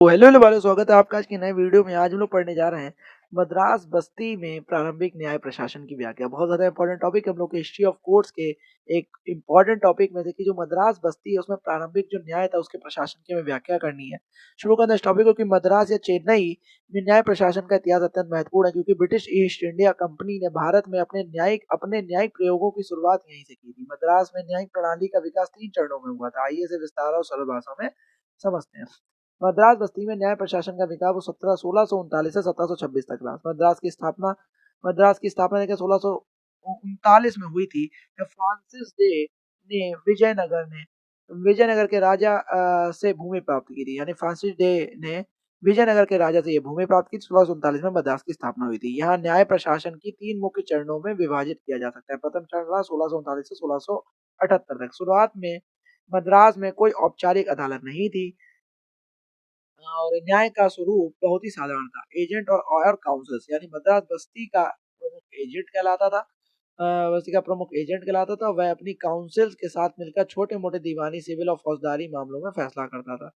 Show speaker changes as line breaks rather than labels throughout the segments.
तो hello hello भाई, स्वागत है आपका आज की नए वीडियो में। आज हम लोग पढ़ने जा रहे हैं मद्रास बस्ती में प्रारंभिक न्याय प्रशासन की व्याख्या। बहुत ज्यादा इंपॉर्टेंट टॉपिक हम लोग के हिस्ट्री ऑफ कोर्ट्स के एक इंपॉर्टेंट टॉपिक में से कि जो मद्रास बस्ती है उसमें प्रारंभिक जो न्याय था उसके प्रशासन की हमें व्याख्या करनी है। शुरू करते हैं इस टॉपिक को कि मद्रास या चेन्नई में न्याय प्रशासन का इतिहास अत्यंत महत्वपूर्ण है, क्योंकि ब्रिटिश ईस्ट इंडिया कंपनी ने भारत में अपने न्यायिक प्रयोगों की शुरुआत यहीं से की थी। मद्रास में न्यायिक प्रणाली का विकास 3 चरणों में हुआ था। आइए इसे विस्तार और सरल भाषा में समझते हैं। मद्रास बस्ती में न्याय प्रशासन का विकास वो 1639 से 1726 तक रहा। मद्रास की स्थापना देखिए 1639 में हुई थी, जब फ्रांसिस डे ने विजयनगर के राजा से भूमि प्राप्त की थी। यानी फ्रांसिस डे ने विजयनगर के राजा से ये भूमि प्राप्त की। 1639 में मद्रास की स्थापना हुई थी। यहाँ न्याय प्रशासन की 3 मुख्य चरणों में विभाजित किया जा सकता है। प्रथम चरण रहा 1639 से 1678 तक। शुरुआत में मद्रास में कोई औपचारिक अदालत नहीं थी और न्याय का स्वरूप बहुत ही साधारण था। एजेंट और काउंसिल्स, यानी मद्रास बस्ती का प्रमुख एजेंट कहलाता था। बस्ती का प्रमुख एजेंट कहलाता था। वह अपनी काउंसिल्स के साथ मिलकर छोटे मोटे दीवानी, सिविल और फौजदारी मामलों में फैसला करता था।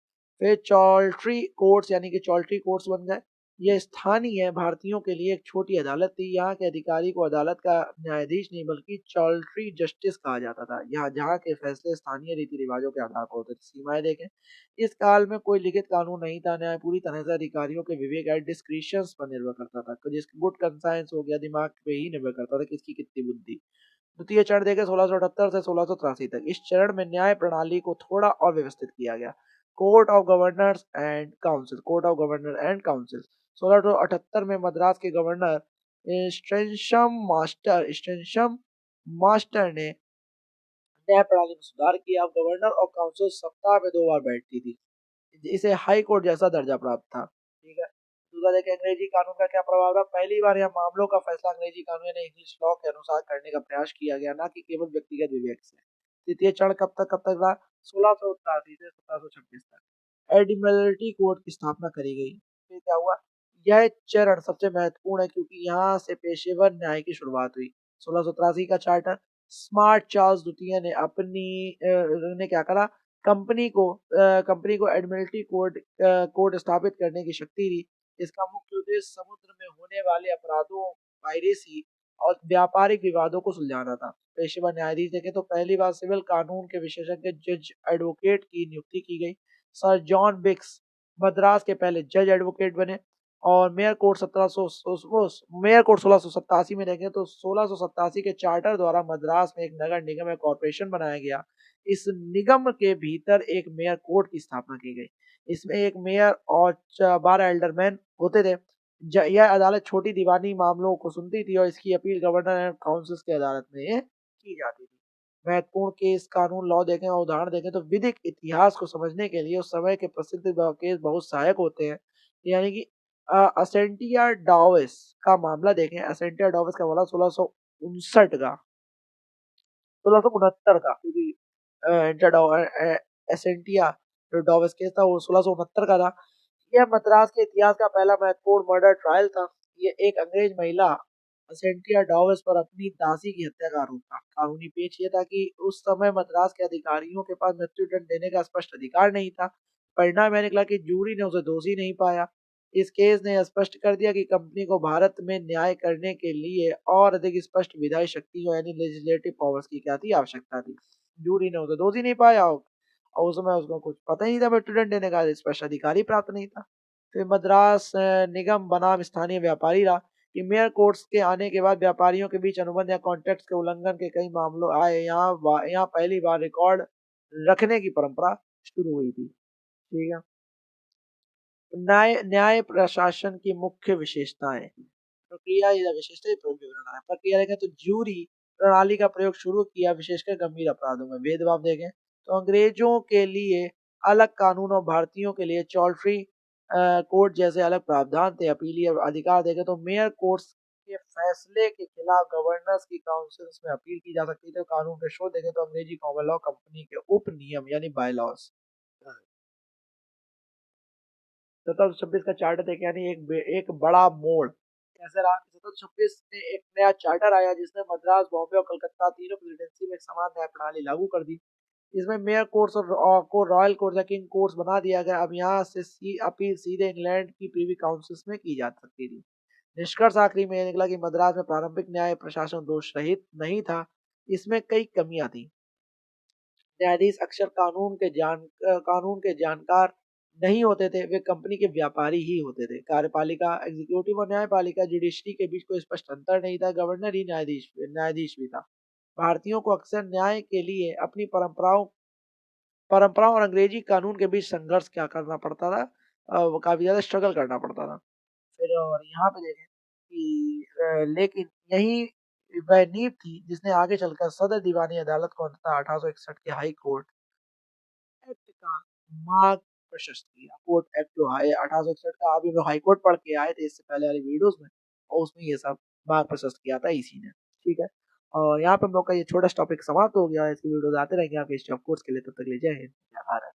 फिर चौल्ट्री कोर्ट्स, यानी कि चौल्ट्री कोर्ट्स बन गए। ये स्थानीय भारतीयों के लिए एक छोटी अदालत थी। यहाँ के अधिकारी को अदालत का न्यायाधीश नहीं बल्कि चौल्ट्री जस्टिस कहा जाता था। यहाँ जहाँ के फैसले स्थानीय रीति रिवाजों के आधार पर होते थे। सीमाएं देखें, इस काल में कोई लिखित कानून नहीं था। न्याय पूरी तरह से अधिकारियों के विवेक और डिस्क्रिशंस पर निर्भर करता था। तो जिसकी गुड कंसाइंस हो गया, दिमाग पे ही निर्भर करता था किसकी कितनी बुद्धि। द्वितीय चरण देखें 1678 से 1683 तक। इस चरण में न्याय प्रणाली को थोड़ा और व्यवस्थित किया गया। Court of governor and council 1678 में मद्रास के गवर्नर स्ट्रेंशम मास्टर ने न्याय प्रणाली में सुधार किया। गवर्नर और काउंसिल सप्ताह में 2 बार बैठती थी। इसे हाई कोर्ट जैसा दर्जा प्राप्त था। ठीक है। दूसरा देखें अंग्रेजी कानून का क्या प्रभाव रहा। पहली बार यह मामलों का फैसला अंग्रेजी कानून यानी इंग्लिश लॉ के अनुसार करने का प्रयास किया गया, ना कि केवल व्यक्तिगत विवेक से। तृतीय चरण कब तक रहा 1689 से 1726 तक। एडमिरल्टी कोर्ट की स्थापना करी गई। फिर क्या हुआ, यह चरण सबसे महत्वपूर्ण है क्योंकि यहाँ से पेशेवर न्याय की शुरुआत हुई। 1683 का चार्टर स्मार्ट चार्ल्स द्वितीय ने क्या करा, कंपनी को एडमिरल्टी कोड स्थापित करने की शक्ति दी। इसका मुख्य उद्देश्य समुद्र में होने वाले अपराधों, पायरेसी और व्यापारिक विवादों को सुलझाना था। पेशेवर न्यायाधीश देखें तो पहली बार सिविल कानून के विशेषज्ञ जज एडवोकेट की नियुक्ति की गई। सर जॉन बिक्स मद्रास के पहले जज एडवोकेट बने। और मेयर कोड 1687 में देखें तो 1687 के चार्टर द्वारा मद्रास में एक नगर निगम या कॉरपोरेशन बनाया गया। इस निगम के भीतर एक मेयर कोर्ट की स्थापना की गई। इसमें एक मेयर और 12 एल्डरमैन होते थे। यह अदालत छोटी दीवानी मामलों को सुनती थी और इसकी अपील गवर्नर एंड काउंसिल की अदालत में की जाती थी। महत्वपूर्ण केस कानून लॉ देखें और उदाहरण देखें तो विधिक इतिहास को समझने के लिए उस समय के प्रसिद्ध केस बहुत सहायक होते हैं। यानी कि असेंटिया डॉवेस का मामला देखें। असेंटिया डॉवेस का मामला 1659 का 1669 का, क्योंकि एसेंटिया जो डॉवेस केस था वो 1669 का था। यह मद्रास के इतिहास का पहला महत्वपूर्ण मर्डर ट्रायल था। ये एक अंग्रेज महिला असेंटिया डॉवेस पर अपनी दासी की हत्या का आरोप था। कानूनी पेच ये था कि उस समय मद्रास के अधिकारियों के पास मृत्युदंड देने का स्पष्ट अधिकार नहीं था। परिणाम यह निकला कि जूरी ने उसे दोषी नहीं पाया। इस केस ने स्पष्ट कर दिया कि कंपनी को भारत में न्याय करने के लिए और अधिक स्पष्ट विधायी शक्ति यानी लेजिस्लेटिव पावर्स की क्या थी, आवश्यकता थी। जूरी ने उसे दोषी नहीं पाया और उस समय उसको कुछ पता ही नहीं था, मृत्युदंड देने का स्पष्ट अधिकार ही प्राप्त नहीं था। फिर मद्रास निगम बनाम स्थानीय व्यापारी रहा कि मेयर कोर्ट्स के आने के बाद व्यापारियों के बीच अनुबंध या कॉन्ट्रैक्ट्स के उल्लंघन के कई मामलों आए। यहाँ पहली बार रिकॉर्ड रखने की परंपरा शुरू हुई थी। ठीक है। न्याय न्याय प्रशासन की मुख्य विशेषताएं। प्रक्रिया या विशेषता विवरण है। प्रक्रिया देखें तो जूरी प्रणाली का प्रयोग शुरू किया, विशेषकर गंभीर अपराधों में। भेदभाव देखें तो अंग्रेजों के लिए अलग कानून और भारतीयों के लिए चौल्ट्री कोर्ट जैसे अलग प्रावधान थे। अपीलीय अधिकार देखें तो मेयर कोर्ट्स के फैसले के खिलाफ गवर्नर्स की काउंसिल्स में अपील की जा सकती थी। कानून के शोध देखें तो अंग्रेजी कॉमन लॉ कंपनी के उप नियम यानी बाय लॉज। 1726 का चार्टर देखें, यानी एक बड़ा मोड़ कैसे रहा। 1726 में एक नया चार्टर आया जिसने मद्रास, बॉम्बे और कलकत्ता तीनों प्रेसिडेंसी में एक समान न्याय प्रणाली लागू कर दी। इसमें मेयर कोर्ट्स और को रॉयल कोर्ट्स या किंग कोर्ट्स बना दिया गया। अब यहाँ से अपील सीधे इंग्लैंड की प्रीवी काउंसिल्स में की जा सकती थी। निष्कर्ष आखिरी में ये निकला कि मद्रास में प्रारंभिक न्याय प्रशासन दोष रहित नहीं था, इसमें कई कमियां थी। न्यायाधीश अक्सर कानून के जानकार नहीं होते थे, वे कंपनी के व्यापारी ही होते थे। कार्यपालिका एग्जीक्यूटिव और न्यायपालिका जुडिशरी के बीच कोई स्पष्ट अंतर नहीं था, गवर्नर ही न्यायाधीश भी था। भारतीयों को अक्सर न्याय के लिए अपनी परंपराओं और अंग्रेजी कानून के बीच संघर्ष क्या करना पड़ता था, वो काफी ज्यादा स्ट्रगल करना पड़ता था। फिर और यहाँ पे देखें कि लेकिन यही वह नींव थी जिसने आगे चलकर सदर दीवानी अदालत को अंततः 1861 के हाई कोर्ट एक्ट का मार्ग प्रशस्त किया। कोर्ट एक्ट जो है 1861 का, अभी हम लोग हाई कोर्ट पढ़ के आए थे इससे पहले वाली वीडियोस में, और उसमें ये सब मार्ग प्रशस्त किया था इसी ने। ठीक है, और यहाँ पे हम लोग का ये छोटा टॉपिक समाप्त हो गया है। इसकी वीडियोस आते रहेंगे आपके स्टॉप कोर्स के लिए। तब तक ले जय हिंद, जय भारत।